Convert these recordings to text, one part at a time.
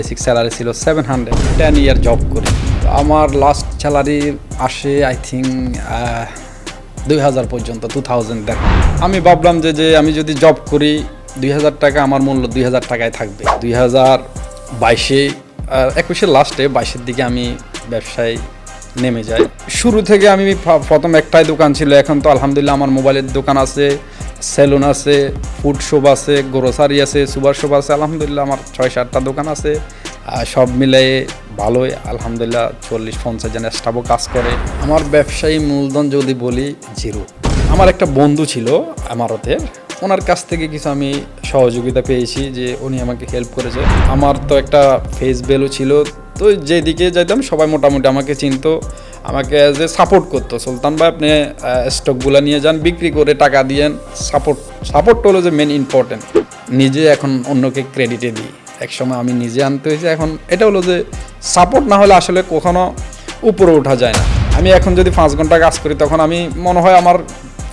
Basic salary ছিল 700, 10 ইয়ার job করি। তো আমার লাস্ট স্যালারি আসে আই থিঙ্ক 2000 পর্যন্ত, 2000 দেখ। আমি ভাবলাম যে আমি যদি জব করি 2000 টাকা আমার মূল্য 2000 টাকায় থাকবে। 2022-এ 21-এর লাস্টে 22-এর দিকে আমি ব্যবসায় নেমে যাই। শুরু থেকে আমি প্রথম একটাই দোকান ছিল, এখন তো আলহামদুলিল্লাহ আমার মোবাইলের দোকান আছে, সেলুন আছে, ফুড শপ আছে, গ্রোসারি আছে, সুপার শপ আছে। আলহামদুলিল্লাহ আমার 6-7টা দোকান আছে। সব মিলিয়ে ভালোই আলহামদুলিল্লাহ 40-50 জন স্টাফও কাজ করে। আমার ব্যবসায়ী মূলধন যদি বলি জিরো। আমার একটা বন্ধু ছিল আমারতের, ওনার কাছ থেকে কিছু আমি সহযোগিতা পেয়েছি, যে উনি আমাকে হেল্প করেছে। আমার তো একটা ফেস ভ্যালু ছিল, তো যেদিকে যাইতাম সবাই মোটামুটি আমাকে চিনতো, আমাকে অ্যাজ এ সাপোর্ট করতো। সুলতান ভাই আপনি স্টকগুলো নিয়ে যান, বিক্রি করে টাকা দিয়েন। সাপোর্ট হলো যে মেন ইম্পর্টেন্ট। নিজে এখন অন্যকে ক্রেডিটে দিই, একসময় আমি নিজে আনতে হয়েছে। এখন এটা হলো যে সাপোর্ট না হলে আসলে কখনো উপরে ওঠা যায় না। আমি এখন যদি 5 ঘন্টা কাজ করি, তখন আমি মনে হয় আমার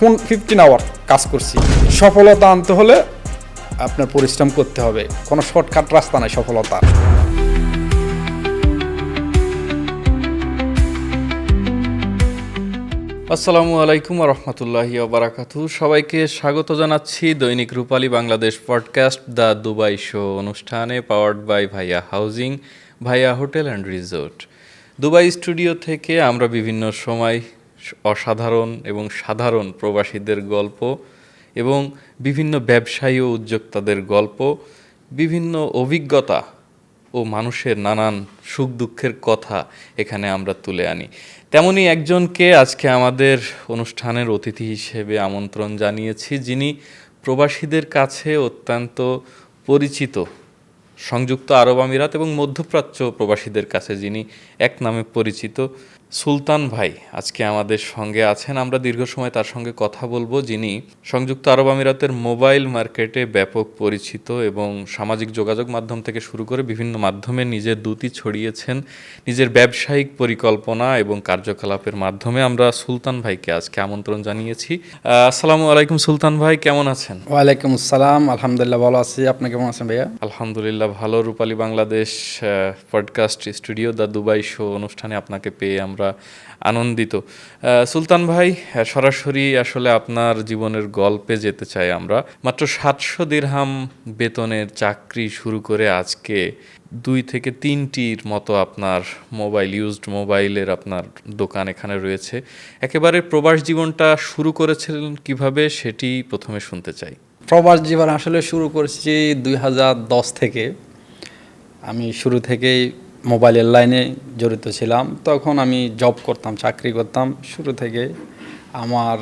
15 আওয়ার কাজ করছি। সফলতা আনতে হলে আপনার পরিশ্রম করতে হবে, কোনো শর্টকাট রাস্তা নাই সফলতা। আসসালামু আলাইকুম রহমতুল্লাহি ওবারাকাতু। সবাইকে স্বাগত জানাচ্ছি দৈনিক Rupali Bangladesh podcast the Dubai show অনুষ্ঠানে, powered by Bhaiya housing, Bhaiya hotel and resort. Dubai studio থেকে আমরা বিভিন্ন সময় অসাধারণ এবং সাধারণ প্রবাসীদের গল্প এবং বিভিন্ন ব্যবসায়ী ও উদ্যোক্তাদের গল্প, বিভিন্ন অভিজ্ঞতা ও মানুষের নানান সুখ দুঃখের কথা এখানে আমরা তুলে আনি। তেমনই একজনকে আজকে আমাদের অনুষ্ঠানের অতিথি হিসেবে আমন্ত্রণ জানিয়েছি, যিনি প্রবাসীদের কাছে অত্যন্ত পরিচিত। সংযুক্ত আরব আমিরাত এবং মধ্যপ্রাচ্য প্রবাসীদের কাছে যিনি এক নামে পরিচিত, সুলতান ভাই আজকে আমাদের সঙ্গে আছেন। আমরা দীর্ঘ সময় তার সঙ্গে কথা বলবো, যিনি সংযুক্ত আরব আমিরাতের মোবাইল মার্কেটে ব্যাপক পরিচিত এবং সামাজিক যোগাযোগ মাধ্যম থেকে শুরু করে বিভিন্ন মাধ্যমে নিজের দ্যুতি ছড়িয়েছেন নিজের ব্যবসায়িক পরিকল্পনা এবং কার্যকলাপের মাধ্যমে। আমরা সুলতান ভাইকে আজকে আমন্ত্রণ জানিয়েছি। আসসালামু আলাইকুম সুলতান ভাই, কেমন আছেন? ওয়ালাইকুম আসসালাম, আলহামদুলিল্লাহ ভালো আছি। আপনি কেমন আছেন ভাইয়া? আলহামদুলিল্লাহ ভালো। Rupali Bangladesh podcast studio the Dubai show অনুষ্ঠানে আপনাকে পেয়ে আমরা আনন্দিত। সুলতান ভাই, সরাসরি আসলে আপনার জীবনের গল্পে যেতে চাই আমরা। মাত্র 700 দিরহাম বেতনের চাকরি শুরু করে আজকে 2 থেকে 3টির মতো আপনার ইউজড মোবাইলের আপনার দোকান এখানে রয়েছে। একেবারে প্রবাস জীবনটা শুরু করেছিলেন কিভাবে, সেটি প্রথমে শুনতে চাই। প্রবাস জীবন আসলে শুরু করেছি 2010 থেকে। আমি শুরু থেকেই মোবাইলের লাইনে জড়িত ছিলাম। তখন আমি জব করতাম, চাকরি করতাম। শুরু থেকে আমার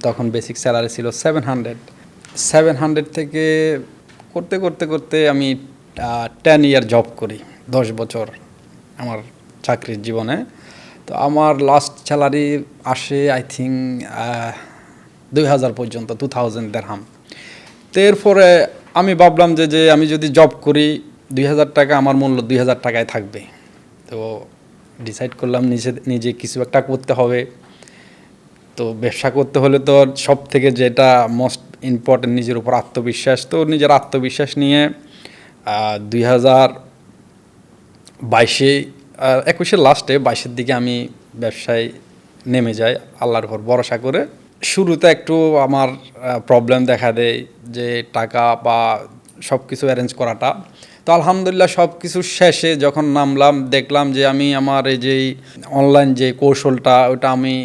তখন বেসিক স্যালারি ছিল 700 থেকে করতে করতে করতে আমি 10 ইয়ার জব করি, 10 বছর আমার চাকরির জীবনে। তো আমার লাস্ট স্যালারি আসে আই থিঙ্ক 2000 পর্যন্ত, 2000 দিরহাম। তো এরপরে আমি ভাবলাম যে আমি যদি জব করি 2000 টাকা আমার মূল্য 2000 টাকায় থাকবে। তো ডিসাইড করলাম নিজে কিছু একটা করতে হবে। তো ব্যবসা করতে হলে তো সব থেকে যেটা মোস্ট ইম্পর্টেন্ট নিজের উপর আত্মবিশ্বাস। তো নিজের আত্মবিশ্বাস নিয়ে 2022-এ 21-এর লাস্টে 22-এর দিকে আমি ব্যবসায় নেমে যাই আল্লাহর উপর ভরসা করে। শুরুতে একটু আমার প্রবলেম দেখা দেয়, যে টাকা বা সব কিছু অ্যারেঞ্জ করাটা। তো আলহামদুলিল্লাহ সব কিছু শেষে যখন নামলাম, দেখলাম যে আমি আমার এই যে অনলাইন যে কৌশলটা, ওটা আমি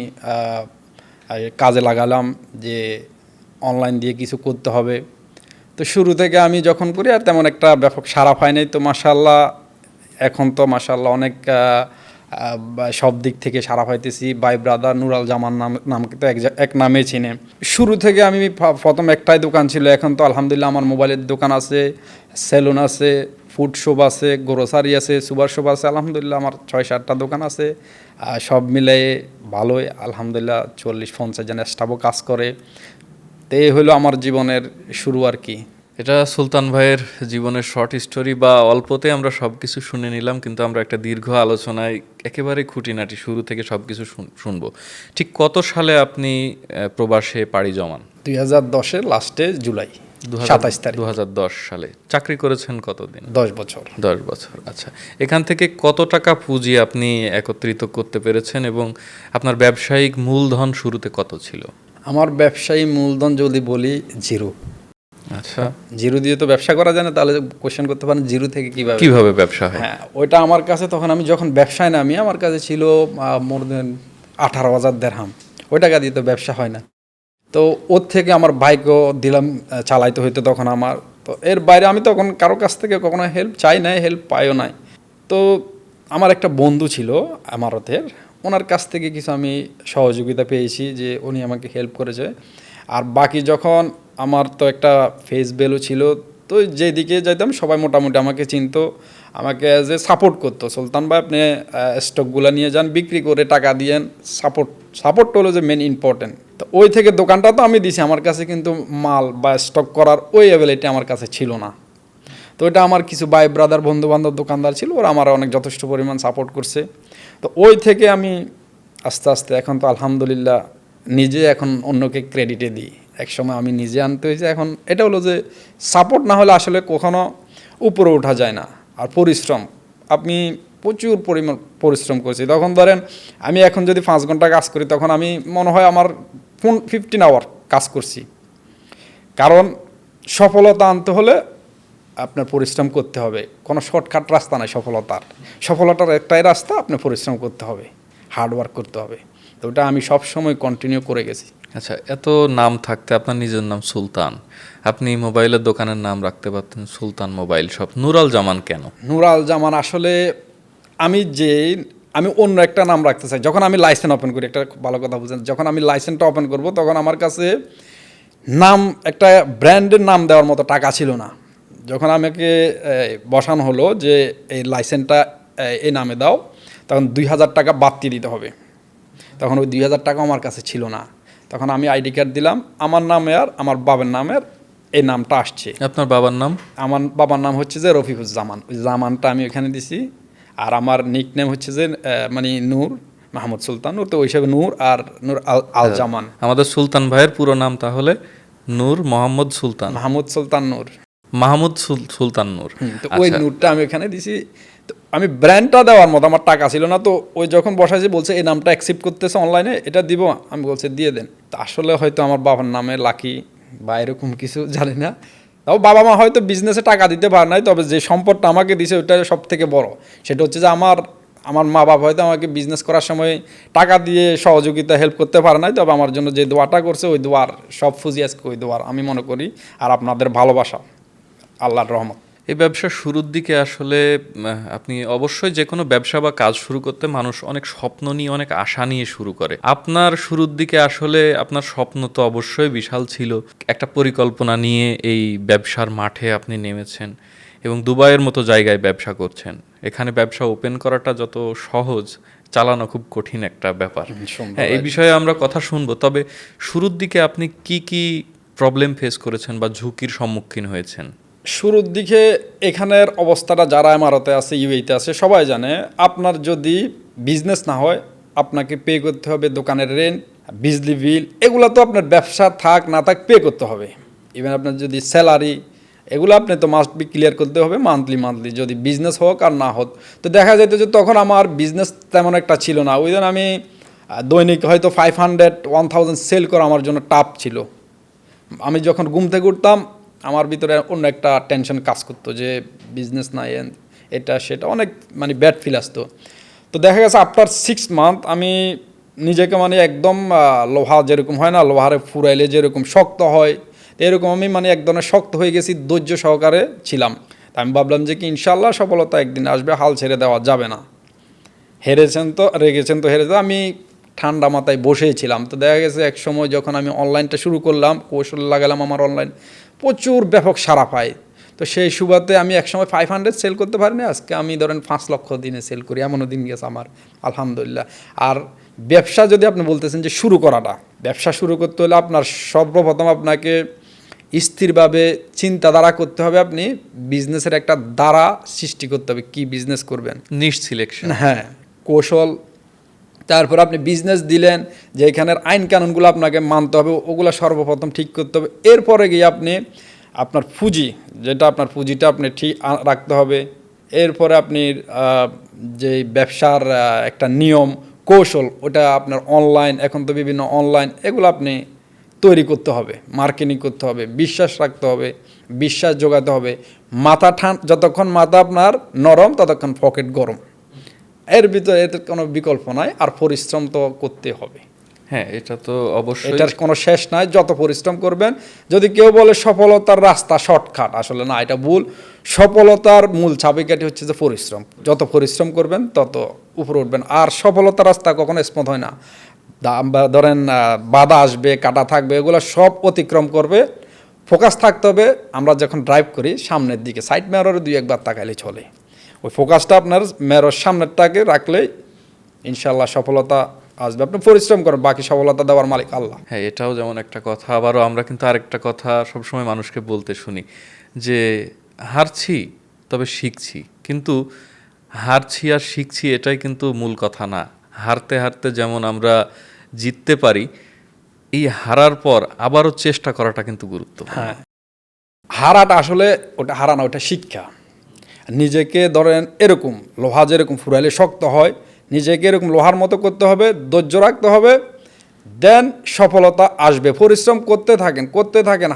কাজে লাগালাম, যে অনলাইন দিয়ে কিছু করতে হবে। তো শুরু থেকে আমি যখন করি আর তেমন একটা ব্যাপক সাড়া পাই নাই। তো মাশাআল্লাহ এখন তো মাশাআল্লাহ অনেক সব দিক থেকে সাড়া পাইতেছি। বাই ব্রাদার নুরাল জামান নামকে তো এক নামে চিনে। শুরু থেকে আমি প্রথম একটাই দোকান ছিল, এখন তো আলহামদুলিল্লাহ আমার মোবাইলের দোকান আছে, সেলুন আছে, ফুড শপ আছে, গ্রোসারি আছে, সুপার শপ আছে। আলহামদুলিল্লাহ আমার 6-7টা দোকান আছে। সব মিলিয়ে ভালোই আলহামদুলিল্লাহ 40-50 জন স্টাফও কাজ করে। তো এই হলো আমার জীবনের শুরু আর কি। এটা সুলতান ভাইয়ের জীবনের শর্ট স্টোরি, বা অল্পতে আমরা সব কিছু শুনে নিলাম, কিন্তু আমরা একটা দীর্ঘ আলোচনায় একেবারে খুঁটিনাটি শুরু থেকে সব কিছু শুনবো। ঠিক কত সালে আপনি প্রবাসে পাড়ি জমান? 2010-এর লাস্টে জুলাই। 27 তারিখ 2010 সালে। চাকরি করেছেন কতদিন? 10 বছর। 10 বছর। আচ্ছা, এখান থেকে কত টাকা পুঁজি আপনি একত্রিত করতে পেরেছেন এবং আপনার ব্যবসায়িক মূলধন শুরুতে কত ছিল? আমার ব্যবসায়ী মূলধন যদি বলি জিরো। আচ্ছা, জিরো দিয়ে তো ব্যবসা করা যায় না, তাহলে কোশ্চেন করতে পারেন জিরো থেকে কিভাবে কিভাবে ব্যবসা হয়? হ্যাঁ, ওইটা আমার কাছে তখন আমি যখন ব্যবসায় নামি আমার কাছে ছিল মোর দেন 18,000 দেরহাম। ওই টাকা দিয়ে তো ব্যবসা হয় না। তো ওর থেকে আমার বাইকও দিলাম, চালাইতে হইতো তখন আমার। তো এর বাইরে আমি তখন কারো কাছ থেকে কখনো হেল্প চাই নাই, হেল্প পাইও নাই। তো আমার একটা বন্ধু ছিল আমারতের, ওনার কাছ থেকে কিছু আমি সহযোগিতা পেয়েছি, যে উনি আমাকে হেল্প করেছে। আর বাকি যখন আমার তো একটা ফেস ভ্যালু ছিল, তো যেদিকে যাইতাম সবাই মোটামুটি আমাকে চিনতো, আমাকে অ্যাজ এ সাপোর্ট করতো। সুলতান ভাই আপনি স্টকগুলো নিয়ে যান, বিক্রি করে টাকা দিয়েন, সাপোর্ট হলো যে মেন ইম্পর্টেন্ট। তো ওই থেকে দোকানটা তো আমি দিছি, আমার কাছে কিন্তু মাল বা স্টক করার ওই অ্যাবিলিটি আমার কাছে ছিল না। তো এটা আমার কিছু ভাই ব্রাদার বন্ধু বান্ধব দোকানদার ছিল, ওরা আমার অনেক যথেষ্ট পরিমাণ সাপোর্ট করছে। তো ওই থেকে আমি আস্তে আস্তে এখন তো আলহামদুলিল্লাহ নিজে এখন অন্যকে ক্রেডিটে দিই। একসময় আমি নিজে আনতে হয়েছে। এখন এটা হলো যে সাপোর্ট না হলে আসলে কখনো উপরে ওঠা যায় না। আর পরিশ্রম, আপনি প্রচুর পরিমাণ পরিশ্রম করছি। তখন ধরেন আমি এখন যদি 5 ঘন্টা কাজ করি, তখন আমি মনে হয় আমার 15 আওয়ার কাজ করছি। কারণ সফলতা আনতে হলে আপনার পরিশ্রম করতে হবে। কোনো শর্টকাট রাস্তা নাই সফলতার একটাই রাস্তা, আপনার পরিশ্রম করতে হবে, হার্ডওয়ার্ক করতে হবে। তো ওটা আমি সবসময় কন্টিনিউ করে গেছি। আচ্ছা, এত নাম থাকতে আপনার নিজের নাম সুলতান, আপনি মোবাইলের দোকানের নাম রাখতে পারতেন সুলতান মোবাইল শপ। নূর আল জামান কেন? নূর আল জামান আসলে আমি অন্য একটা নাম রাখতে চাই। যখন আমি লাইসেন্স ওপেন করি, একটা ভালো কথা বুঝেন, যখন আমি লাইসেন্সটা ওপেন করব, তখন আমার কাছে নাম, একটা ব্র্যান্ডের নাম দেওয়ার মতো টাকা ছিল না। যখন আমাকে বসানো হলো যে এই লাইসেন্সটা এই নামে দাও, তখন 2,000 টাকা বাড়তি দিতে হবে। তখন ওই 2,000 টাকা আমার কাছে ছিল না। তখন আমি আইডি কার্ড দিলাম, আমার নামে আর আমার বাবার নামের এই নামটা আসছে। আপনার বাবার নাম? আমার বাবার নাম হচ্ছে যে রফিকুজ্জামান, ওই জামানটা আমি ওখানে দিছি। আর আমার নিক নেম হচ্ছে যে মানে নূর মাহমুদ সুলতান নূর, তো ওই হিসাবে নূর আর নূর আল জামান। আমাদের সুলতান ভাইয়ের পুরো নাম তাহলে নূর মোহাম্মদ সুলতান, মাহমুদ সুলতান নূর, মাহমুদ সুলতান নূর। তো ওই নূরটা আমি ওখানে দিছি। তো আমি ব্র্যান্ডটা দেওয়ার মতো আমার টাকা ছিল না। তো ওই যখন বসাইছে বলছে এই নামটা অ্যাকসেপ্ট করতেছে অনলাইনে, এটা দিব, আমি বলছি দিয়ে দেন। তো আসলে হয়তো আমার বাবার নামে লাকি বা এরকম কিছু জানি না। তাও বাবা মা হয়তো বিজনেসে টাকা দিতে পারে নাই, তবে যে সম্পদটা আমাকে দিছে ওইটা সব থেকে বড়। সেটা হচ্ছে যে আমার মা বাবা হয়তো আমাকে বিজনেস করার সময় টাকা দিয়ে সহযোগিতা হেল্প করতে পারে নাই, তবে আমার জন্য যে দোয়াটা করছে ওই দোয়ার সব ফুজি আজকে ওই দোয়ার আমি মনে করি। আর আপনাদের ভালোবাসা, আল্লাহর রহমত। এই ব্যবসার শুরুর দিকে আসলে আপনি অবশ্যই যে কোনো ব্যবসা বা কাজ শুরু করতে মানুষ অনেক স্বপ্ন নিয়ে, অনেক আশা নিয়ে শুরু করে। আপনার শুরুর দিকে আসলে আপনার স্বপ্ন তো অবশ্যই বিশাল ছিল, একটা পরিকল্পনা নিয়ে এই ব্যবসার মাঠে আপনি নেমেছেন এবং দুবাইয়ের মতো জায়গায় ব্যবসা করছেন। এখানে ব্যবসা ওপেন করাটা যত সহজ, চালানো খুব কঠিন একটা ব্যাপার। হ্যাঁ, এই বিষয়ে আমরা কথা শুনবো। তবে শুরুর দিকে আপনি কি কি প্রবলেম ফেস করেছেন বা ঝুঁকির সম্মুখীন হয়েছেন? শুরুর দিকে এখানের অবস্থাটা যারা ইমারতে আছে, ইউএইতে আছে, সবাই জানে। আপনার যদি বিজনেস না হয়, আপনাকে পে করতে হবে দোকানের রেন্ট, বিজলি বিল, এগুলো তো আপনার ব্যবসা থাক না থাক পে করতে হবে। ইভেন আপনার যদি স্যালারি, এগুলো আপনি তো মাস্ট বি ক্লিয়ার করতে হবে মান্থলি, যদি বিজনেস হোক আর না হোক। তো দেখা যেত যে তখন আমার বিজনেস তেমন একটা ছিল না। ওই জন্য আমি দৈনিক হয়তো 500-1000 সেল করা আমার জন্য টাফ ছিল। আমি যখন ঘুম থেকে উঠতাম, আমার ভিতরে অন্য একটা টেনশন কাজ করতো যে বিজনেস নাই, এটা সেটা অনেক মানে ব্যাড ফিল আসতো। তো দেখা গেছে আফটার 6 মান্থ আমি নিজেকে মানে একদম লোহা যেরকম হয় না, লোহারে ফুরাইলে যেরকম শক্ত হয়, এরকম আমি মানে এক ধরনের শক্ত হয়ে গেছি, ধৈর্য সহকারে ছিলাম। তা আমি ভাবলাম যে কি ইনশাল্লাহ সফলতা একদিন আসবে, হাল ছেড়ে দেওয়া যাবে না। রেগেছেন তো হেরেছে, আমি ঠান্ডা মাথায় বসেছিলাম। তো দেখা গেছে এক সময় যখন আমি অনলাইনটা শুরু করলাম, কৌশল লাগালাম, আমার অনলাইন প্রচুর ব্যাপক সাড়া পায়। তো সেই সুবাদে আমি একসময় 500 সেল করতে পারিনি, আজকে আমি ধরেন 5 লক্ষ দিনে সেল করি, এমনও দিন গেছে আমার আলহামদুলিল্লাহ। আর ব্যবসা যদি আপনি বলতেছেন যে শুরু করাটা, ব্যবসা শুরু করতে হলে আপনার সর্বপ্রথম আপনাকে স্থিরভাবে চিন্তাধারা করতে হবে। আপনি বিজনেসের একটা দ্বারা সৃষ্টি করতে হবে, কি বিজনেস করবেন, নিশ সিলেকশন। হ্যাঁ, কৌশল। তারপর আপনি বিজনেস দিলেন, যে এখানের আইন কানুনগুলো আপনাকে মানতে হবে, ওগুলো সর্বপ্রথম ঠিক করতে হবে। এরপরে গিয়ে আপনি আপনার পুঁজি, যেটা আপনার পুঁজিটা আপনি ঠিক রাখতে হবে। এরপরে আপনি যে ব্যবসার একটা নিয়ম কৌশল, ওটা আপনার অনলাইন, এখন তো বিভিন্ন অনলাইন, এগুলো আপনি তৈরি করতে হবে, মার্কেটিং করতে হবে, বিশ্বাস রাখতে হবে, বিশ্বাস জোগাতে হবে। মাথা যতক্ষণ মাথা আপনার নরম ততক্ষণ পকেট গরম। এর ভিতরে এর কোনো বিকল্প নাই, আর পরিশ্রম তো করতে হবে। হ্যাঁ, এটা তো অবশ্যই, এটার কোনো শেষ নাই, যত পরিশ্রম করবেন। যদি কেউ বলে সফলতার রাস্তা শর্টকাট, আসলে না, এটা ভুল। সফলতার মূল চাবিকাঠি হচ্ছে যে পরিশ্রম। যত পরিশ্রম করবেন তত উপরে উঠবেন। আর সফলতার রাস্তা কখনো স্মুথ হয় না। ধরেন বাধা আসবে, কাটা থাকবে, এগুলো সব অতিক্রম করবে। ফোকাস থাকতে হবে। আমরা যখন ড্রাইভ করি সামনের দিকে, সাইড মিররে 2-1 বার তাকাইলে চলে। ওই ফোকাসটা আপনার মেরর সামনেরটাকে রাখলে ইনশাল্লাহ সফলতা আসবে। আপনি পরিশ্রম করেন, বাকি সফলতা দেওয়ার মালিক আল্লাহ। হ্যাঁ, এটাও যেমন একটা কথা। আবারও আমরা কিন্তু আরেকটা কথা সবসময় মানুষকে বলতে শুনি যে হারছি তবে শিখছি, কিন্তু হারছি আর শিখছি এটাই কিন্তু মূল কথা না। হারতে হারতে যেমন আমরা জিততে পারি, এই হারার পর আবারও চেষ্টা করাটা কিন্তু গুরুত্বপূর্ণ। হ্যাঁ, হারাটা আসলে ওটা হারা না, ওটা শিক্ষা। নিজেকে ধরেন এরকম লোহা যেরকম ফুরাইলে শক্ত হয়, নিজেকে এরকম লোহার মতো করতে হবে, ধৈর্য রাখতে হবে, দেন সফলতা আসবে। পরিশ্রম করতে থাকেন,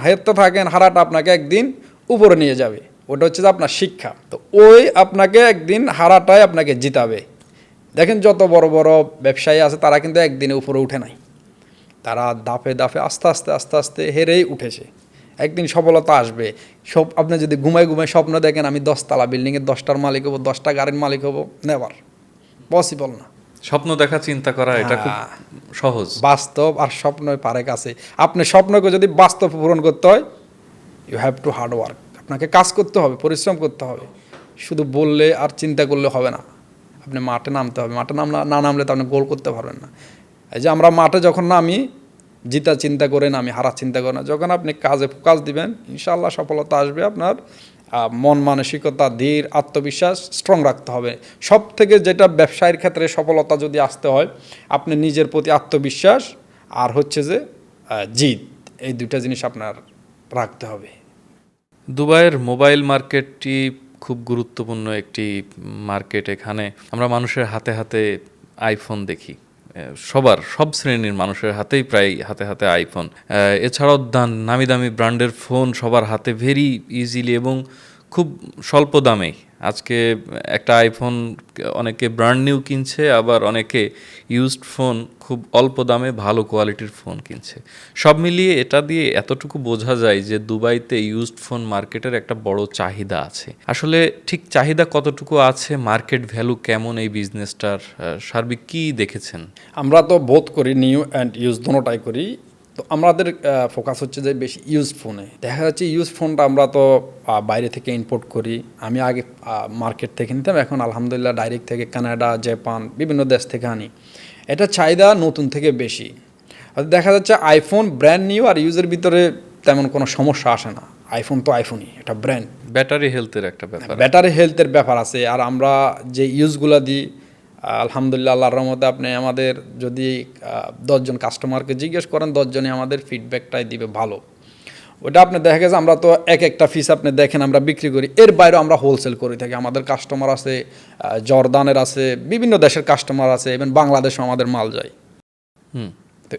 হারতে থাকেন, হারাটা আপনাকে একদিন উপরে নিয়ে যাবে। ওটা হচ্ছে যে আপনার শিক্ষা। তো ওই আপনাকে একদিন হারাটাই আপনাকে জিতাবে। দেখেন যত বড় বড় ব্যবসায়ী আছে তারা কিন্তু একদিনে উপরে উঠে নাই, তারা দাফে দাফে আস্তে আস্তে হেরেই উঠেছে। একদিন সফলতা আসবে। আপনি যদি ঘুমায় স্বপ্ন দেখেন আমি 10 তলা বিল্ডিংয়ের 10টার মালিক হবো, 10টা গাড়ির মালিক হবো, নেভার পসিবল না। স্বপ্ন দেখা, চিন্তা করা, এটা খুব সহজ। বাস্তব আর স্বপ্নই পারে কাছে। আপনি স্বপ্নকে যদি বাস্তব পূরণ করতে হয়, you have to hard work. আপনাকে কাজ করতে হবে, পরিশ্রম করতে হবে। শুধু বললে আর চিন্তা করলে হবে না, আপনি মাঠে নামতে হবে। মাঠে না নামলে তো আপনি গোল করতে পারবেন না। এই যে আমরা মাঠে যখন নামি, জিতা চিন্তা করে নামি, হারা চিন্তা করে না। যখন আপনি কাজে ফোকাস দিবেন, ইনশাআল্লাহ সফলতা আসবে। আপনার মন মানসিকতা, ধীর, আত্মবিশ্বাস স্ট্রং রাখতে হবে। সব থেকে যেটা ব্যবসায়ের ক্ষেত্রে সফলতা যদি আসতে হয়, আপনি নিজের প্রতি আত্মবিশ্বাস আর হচ্ছে যে জিদ, এই দুইটা জিনিস আপনার রাখতে হবে। দুবাইয়ের মোবাইল মার্কেটটি খুব গুরুত্বপূর্ণ একটি মার্কেট। এখানে আমরা মানুষের হাতে হাতে আইফোন দেখি, সব শ্রেণীর মানুষের হাতেই প্রায় হাতে হাতে আইফোন। এছাড়াও নামি দামি ব্র্যান্ডের ফোন সবার হাতে ভেরি ইজিলি এবং খুব স্বল্প দামেই। আজকে একটা আইফোন অনেকে ব্র্যান্ড নিউ কিনছে, আবার অনেকে ইউজড ফোন খুব অল্প দামে ভালো কোয়ালিটির ফোন কিনছে। সব মিলিয়ে এটা দিয়ে এতটুকু বোঝা যায় যে দুবাইতে ইউজড ফোন মার্কেটের একটা বড় চাহিদা আছে। আসলে ঠিক চাহিদা কতটুকু আছে, মার্কেট ভ্যালু কেমন এই বিজনেসটার, সার্বিক কী দেখেছেন? আমরা তো বোধ করি, নিউ অ্যান্ড ইউজ দুটোটাই করি। তো আমাদের ফোকাস হচ্ছে যে বেশি ইউজ ফোনে। দেখা যাচ্ছে ইউজ ফোনটা আমরা তো বাইরে থেকে ইম্পোর্ট করি। আমি আগে মার্কেট থেকে নিতাম, এখন আলহামদুলিল্লাহ ডাইরেক্ট থেকে কানাডা, জাপান, বিভিন্ন দেশ থেকে আনি। এটা চাহিদা নতুন থেকে বেশি। দেখা যাচ্ছে আইফোন ব্র্যান্ড নিউ আর ইউজের ভিতরে তেমন কোনো সমস্যা আসে না। আইফোন তো আইফোনই, এটা ব্র্যান্ড। ব্যাটারি হেলথের একটা ব্যাপার, ব্যাটারি হেলথের ব্যাপার আছে। আর আমরা যে ইউজগুলো দিই, আলহামদুলিল্লাহ আল্লাহর রহমতে আপনি আমাদের যদি 10 জন কাস্টমারকে জিজ্ঞেস করেন, 10 জনই আমাদের ফিডব্যাকটাই দিবে ভালো। ওটা আপনি দেখা গেছে আমরা তো একটা পিস আপনি দেখেন আমরা বিক্রি করি, এর বাইরেও আমরা হোলসেল করে থাকি। আমাদের কাস্টমার আছে জর্দানের আছে, বিভিন্ন দেশের কাস্টমার আছে, এবং বাংলাদেশেও আমাদের মাল যায়। তো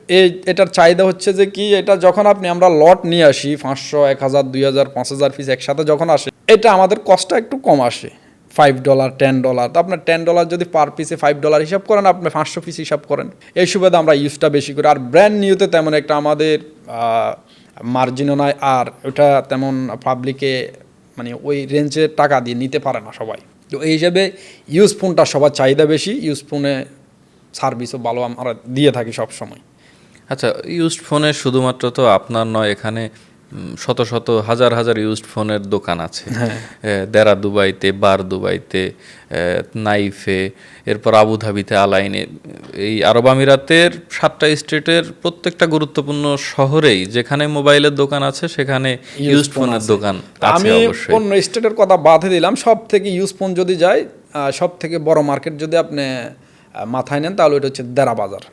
এটার চাহিদা হচ্ছে যে কি, এটা যখন আমরা লট নিয়ে আসি 500, 1000, 2000, 5000 পিস একসাথে যখন আসে, এটা আমাদের কস্টটা একটু কম আসে, $5, $10। তো আপনার $10 যদি পার পিসে $5 হিসাব করেন, আপনি 500 পিস হিসাব করেন। এই সুবাদে আমরা ইউজটা বেশি করি। আর ব্র্যান্ড নিউতে তেমন একটা আমাদের মার্জিনও নয়, আর ওটা তেমন পাবলিকে মানে ওই রেঞ্জে টাকা দিয়ে নিতে পারে না সবাই। তো এই হিসাবে ইউজ ফোনটা সবার চাহিদা বেশি। ইউজ ফোনে সার্ভিসও ভালো আমরা দিয়ে থাকি সব সময়। আচ্ছা, ইউজড ফোনের শুধুমাত্র তো আপনার নয়, এখানে শত শত হাজার হাজার ইউজড ফোনের দোকান আছে। দেরা দুবাইতে, বার দুবাইতে, নাইফে, এরপর আবুধাবিতে, আলাইনে, এই আরব আমিরাতের 7টা স্টেটের প্রত্যেকটা গুরুত্বপূর্ণ শহরেই যেখানে মোবাইলের দোকান আছে সেখানে ইউজড ফোনের দোকান আছে। আমি অন্য স্টেটের কথা বাদে দিলাম, সব থেকে ইউজ ফোন যদি যায়, সব থেকে বড় মার্কেট যদি আপনি মাথায় নেন, তাহলে এটা হচ্ছে দেরা বাজার।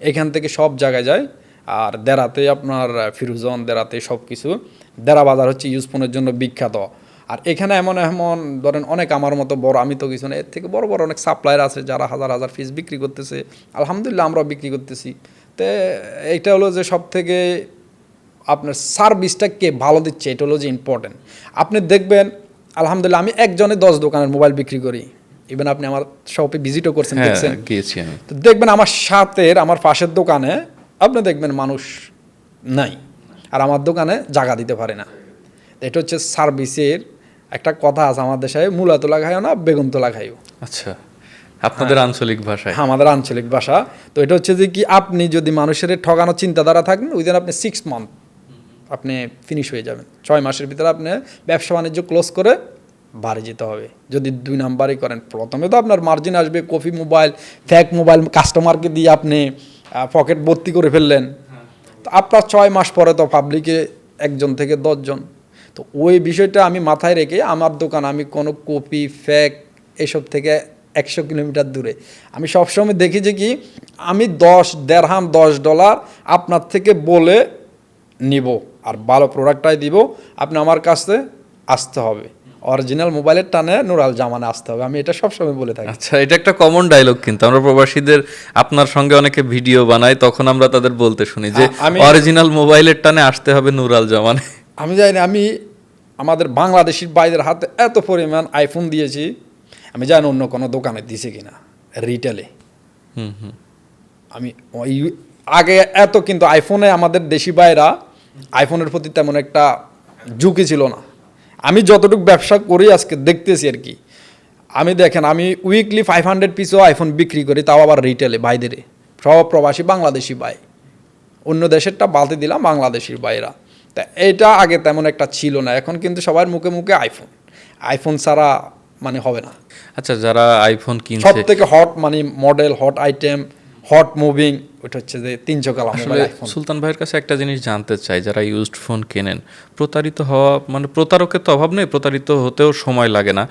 এখান থেকে সব জায়গায় যায়। আর দেরাতে আপনার ফিরুজন, দেরাতে সব কিছু। দেরা বাজার হচ্ছে ইউজ ফোনের জন্য বিখ্যাত। আর এখানে এমন এমন ধরেন অনেক আমার মতো বড়, আমি তো কিছু না, এর থেকে বড় বড় অনেক সাপ্লায়ার আছে যারা হাজার হাজার পিস বিক্রি করতেছে। আলহামদুলিল্লাহ আমরাও বিক্রি করতেছি। তো এইটা হলো যে সব থেকে আপনার সার্ভিসটা কে ভালো দিচ্ছে, এটা হলো যে ইম্পর্টেন্ট। আপনি দেখবেন আলহামদুলিল্লাহ আমি একজনে 10 দোকানের মোবাইল বিক্রি করি। ইভেন আপনি আমার শপে ভিজিটও করছেন, দেখছেন, গিয়েছি আমি। তো দেখবেন আমার পাশের দোকানে আপনি দেখবেন মানুষ নাই, আর আমার দোকানে জায়গা দিতে পারে না। এটা হচ্ছে সার্ভিসের একটা কথা আছে আমাদের দেশে, মূলা তোলা খাইও না, বেগুন তোলা খাইও। আচ্ছা, আপনাদের আঞ্চলিক ভাষায়? হ্যাঁ, আমাদের আঞ্চলিক ভাষা। তো এটা হচ্ছে যে কি, আপনি যদি মানুষের ঠকানোর চিন্তাধারা থাকেন, উইদিন আপনি 6 মান্থ আপনি ফিনিশ হয়ে যাবেন। 6 মাসের ভিতরে আপনি ব্যবসা বাণিজ্য ক্লোজ করে বাড়ি যেতে হবে। যদি 2 নাম্বারই করেন, প্রথমে তো আপনার মার্জিন আসবে, কপি মোবাইল, ফ্যাক মোবাইল কাস্টমারকে দিয়ে আপনি পকেট ভর্তি করে ফেললেন। তো আপনার 6 মাস পরে তো পাবলিকে 1 থেকে 10 জন। তো ওই বিষয়টা আমি মাথায় রেখে আমার দোকান, আমি কোনো কপি ফ্যাক এসব থেকে 100 কিলোমিটার দূরে। আমি সবসময় দেখি যে কি, আমি $10 আপনার থেকে বলে নিব, আর ভালো প্রোডাক্টটাই দিব। আপনি আমার কাছে আসতে হবে, অরিজিনাল মোবাইলের টানে নুরাল জামানে আসতে হবে। আমি এটা সবসময় বলে থাকি। আচ্ছা, এটা একটা কমন ডায়লগ কিন্তু আমরা প্রবাসীদের, আপনার সঙ্গে অনেকে ভিডিও বানাই, তখন আমরা তাদের বলতে শুনি যে অরিজিনাল মোবাইলের টানে আসতে হবে নুরাল জামানে। আমি জানি না, আমি আমাদের বাংলাদেশির বাইরের হাতে এত পরিমাণ আইফোন দিয়েছি, আমি জানি অন্য কোনো দোকানে দিছে কিনা রিটেলে। আমি আগে এত কিন্তু আইফোনে আমাদের দেশি বাইরা আইফোনের প্রতি তেমন একটা ঝুঁকি ছিল না। আমি যতটুকু ব্যবসা করি আজকে দেখতেছি আর কি, আমি দেখেন আমি উইকলি 500 পিসও আইফোন বিক্রি করি, তাও আবার রিটেলে বাইদের, সব প্রবাসী বাংলাদেশি বাই। অন্য দেশেরটা বালতি দিলাম, বাংলাদেশির বাইরা। তা এটা আগে তেমন একটা ছিল না, এখন কিন্তু সবার মুখে মুখে আইফোন। আইফোন ছাড়া মানে হবে না। আচ্ছা, যারা আইফোন কিনছে, সব থেকে হট মানে model, hot item, hot moving, ওটা হচ্ছে যে 300 কালা মোবাইল আইফোন। সুলতান ভাইয়ের কাছে একটা জিনিস জানতে চাই, যারা ইউজড ফোন কেনেন, প্রতারিত হওয়া মানে প্রতারকের তো অভাব নেই, প্রতারিত হতেও সময় লাগে না।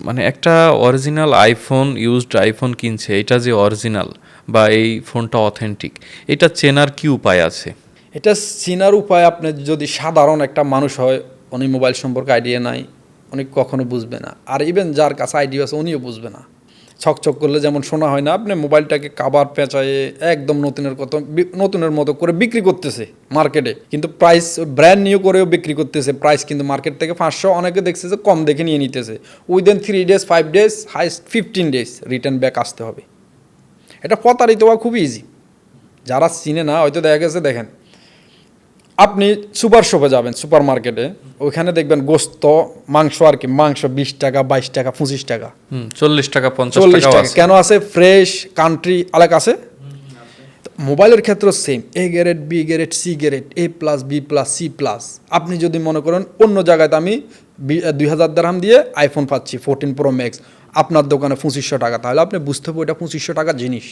মানে একটা অরিজিনাল আইফোন, ইউজড আইফোন কিনছে, এটা যে অরিজিনাল বা এই ফোনটা অথেন্টিক, এটা চেনার কি উপায় আছে? এটা চিনার উপায়, আপনি যদি সাধারণ একটা মানুষ হয়, উনি মোবাইল সম্পর্কে আইডিয়া নাই, উনি কখনো বুঝবে না। আর ইভেন যার কাছে আইডিয়া আছে উনিও বুঝবে না। ছকছক করলে যেমন শোনা হয় না, আপনি মোবাইলটাকে কাবার পেঁচায়ে একদম নতুনের মতো করে বিক্রি করতেছে মার্কেটে, কিন্তু প্রাইস ব্র্যান্ড নিউ করেও বিক্রি করতেছে। প্রাইস কিন্তু মার্কেট থেকে 500, অনেকে দেখছে যে কম দেখে নিয়ে নিতেছে। Within 3 days 5 days highest 15 days return back আসতে হবে। এটা প্রতারিত হওয়া খুবই ইজি। যারা চিনে না, হয়তো দেখা গেছে, দেখেন আপনি সুপার শপে যাবেন, সুপার মার্কেটে, ওইখানে দেখবেন গোস্ত, মাংস আর কি, মাংস 20 টাকা, 22 টাকা, 25 টাকা, 40 টাকা, 50 টাকা। কেন আছে? ফ্রেশ কান্ট্রি আলাদা আছে। মোবাইলের ক্ষেত্রে same, A grade, B grade, C grade, A+, B+, C+। আপনি যদি মনে করেন অন্য জায়গায় আমি 2000 দিরহাম দিয়ে আইফোন পাচ্ছি 14 প্রো ম্যাক্স, আপনার দোকানে 2500 টাকা, তাহলে আপনি বুঝতে হবে ওইটা 2500 টাকার জিনিস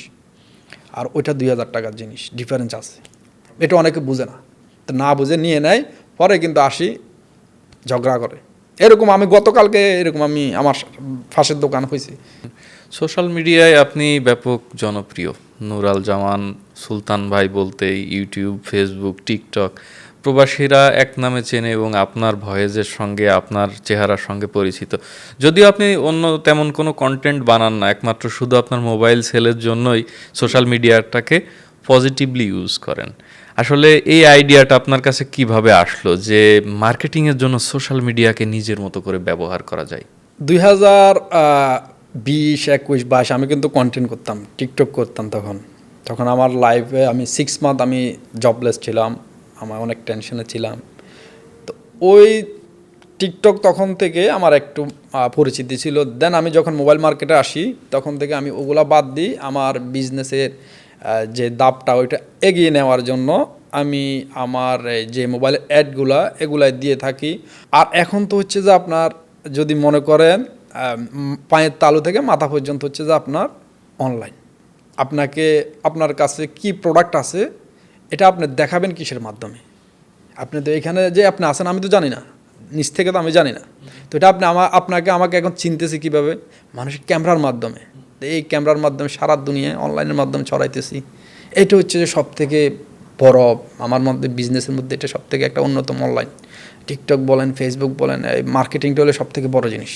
আর ওইটা 2000 টাকার জিনিস, ডিফারেন্স আছে। এটা অনেকে বুঝে না, তো না বুঝে নিয়ে নেয়, পরে কিন্তু আসি ঝগড়া করে। এরকম আমি গতকালকে আমার ফাঁসের দোকান হয়েছে। সোশ্যাল মিডিয়ায় আপনি ব্যাপক জনপ্রিয়, নুরাল জামান, সুলতান ভাই বলতেই ইউটিউব, ফেসবুক, টিকটক প্রবাসীরা এক নামে চেনে এবং আপনার ভয়েসের সঙ্গে, আপনার চেহারার সঙ্গে পরিচিত। যদিও আপনি অন্য তেমন কোনো কন্টেন্ট বানান না, একমাত্র শুধু আপনার মোবাইল সেলের জন্যই সোশ্যাল মিডিয়াটাকে পজিটিভলি ইউজ করেন। আসলে এই আইডিয়াটা আপনার কাছে কিভাবে আসলো যে মার্কেটিংয়ের জন্য সোশ্যাল মিডিয়াকে নিজের মতো করে ব্যবহার করা যায়? 2020, 21, 22 আমি কিন্তু কন্টেন্ট করতাম, টিকটক করতাম। তখন আমার লাইফে আমি 6 মান্থ আমি জবলেস ছিলাম, আমার অনেক টেনশনে ছিলাম। তো ওই টিকটক তখন থেকে আমার একটু পরিচিতি ছিল। দেন আমি যখন মোবাইল মার্কেটে আসি, তখন থেকে আমি ওগুলা বাদ দিই, আমার বিজনেসের যে দাপটা ওইটা এগিয়ে নেওয়ার জন্য আমি আমার যে মোবাইলের এগুলাই দিয়ে থাকি। আর এখন তো হচ্ছে যে আপনার যদি মনে করেন পায়ের তালু থেকে মাথা পর্যন্ত হচ্ছে যে আপনার অনলাইন। আপনার কাছে কি প্রোডাক্ট আছে এটা আপনি দেখাবেন কিসের মাধ্যমে? আপনি তো এখানে যে আপনি আসেন আমি তো জানি না, নিচ থেকে তো আমি জানি না। তো এটা আমাকে এখন চিনতেছি কীভাবে? মানুষের ক্যামেরার মাধ্যমে। এই ক্যামেরার মাধ্যমে সারা দুনিয়ায় অনলাইনের মাধ্যমে ছড়াইতেছি। এটা হচ্ছে যে সব থেকে বড় আমার মধ্যে বিজনেসের মধ্যে এটা সবথেকে একটা অন্যতম অনলাইন। টিকটক বলেন, ফেসবুক বলেন, এই মার্কেটিংটা হলো সবথেকে বড় জিনিস।